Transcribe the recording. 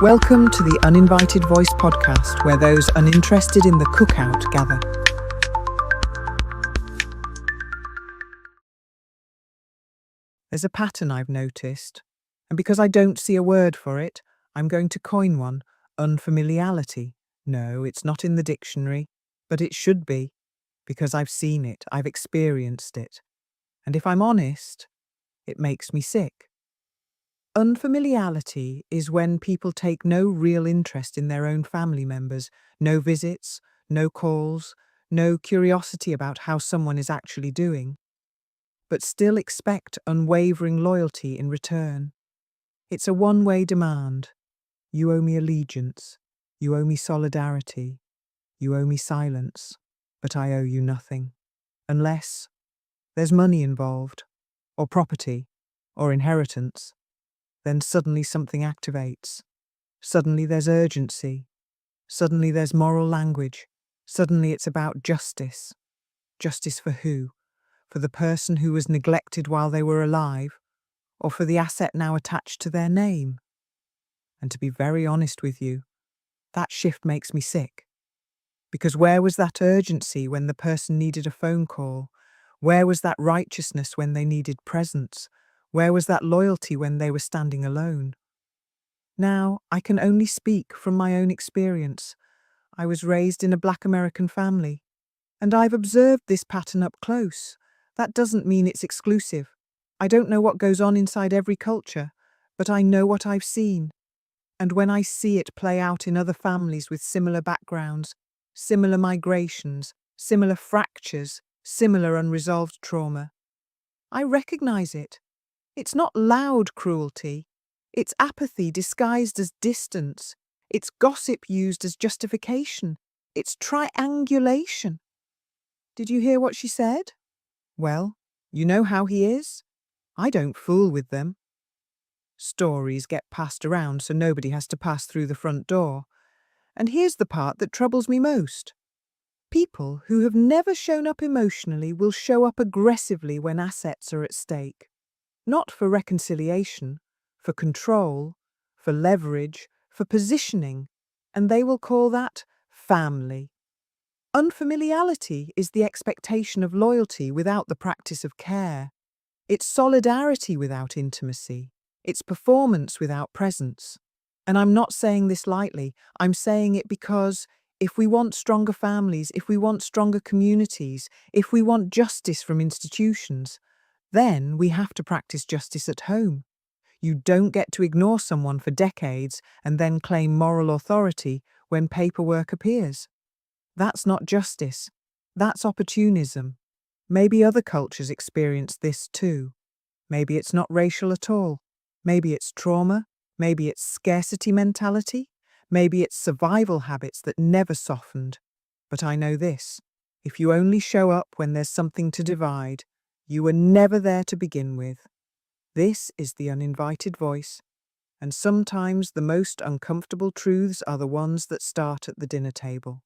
Welcome to the Uninvited Voice podcast, where those uninterested in the cookout gather. There's a pattern I've noticed, and because I don't see a word for it, I'm going to coin one: unfamiliality. No, it's not in the dictionary, but it should be, because I've seen it, I've experienced it. And if I'm honest, it makes me sick. Unfamiliality is when people take no real interest in their own family members, no visits, no calls, no curiosity about how someone is actually doing, but still expect unwavering loyalty in return. It's a one-way demand. You owe me allegiance. You owe me solidarity. You owe me silence. But I owe you nothing. Unless there's money involved, or property, or inheritance. Then suddenly something activates. Suddenly there's urgency. Suddenly there's moral language. Suddenly it's about justice. Justice for who? For the person who was neglected while they were alive, or for the asset now attached to their name? And to be very honest with you, that shift makes me sick. Because where was that urgency when the person needed a phone call? Where was that righteousness when they needed presence? Where was that loyalty when they were standing alone? Now, I can only speak from my own experience. I was raised in a Black American family, and I've observed this pattern up close. That doesn't mean it's exclusive. I don't know what goes on inside every culture, but I know what I've seen. And when I see it play out in other families with similar backgrounds, similar migrations, similar fractures, similar unresolved trauma, I recognize it. It's not loud cruelty. It's apathy disguised as distance. It's gossip used as justification. It's triangulation. Did you hear what she said? Well, you know how he is. I don't fool with them. Stories get passed around so nobody has to pass through the front door. And here's the part that troubles me most. People who have never shown up emotionally will show up aggressively when assets are at stake. Not for reconciliation, for control, for leverage, for positioning, and they will call that family. Unfamiliality is the expectation of loyalty without the practice of care. It's solidarity without intimacy. It's performance without presence. And I'm not saying this lightly. I'm saying it because if we want stronger families, if we want stronger communities, if we want justice from institutions, then we have to practice justice at home. You don't get to ignore someone for decades and then claim moral authority when paperwork appears. That's not justice. That's opportunism. Maybe other cultures experience this too. Maybe it's not racial at all. Maybe it's trauma. Maybe it's scarcity mentality. Maybe it's survival habits that never softened. But I know this: if you only show up when there's something to divide, you were never there to begin with. This is the uninvited voice, and sometimes the most uncomfortable truths are the ones that start at the dinner table.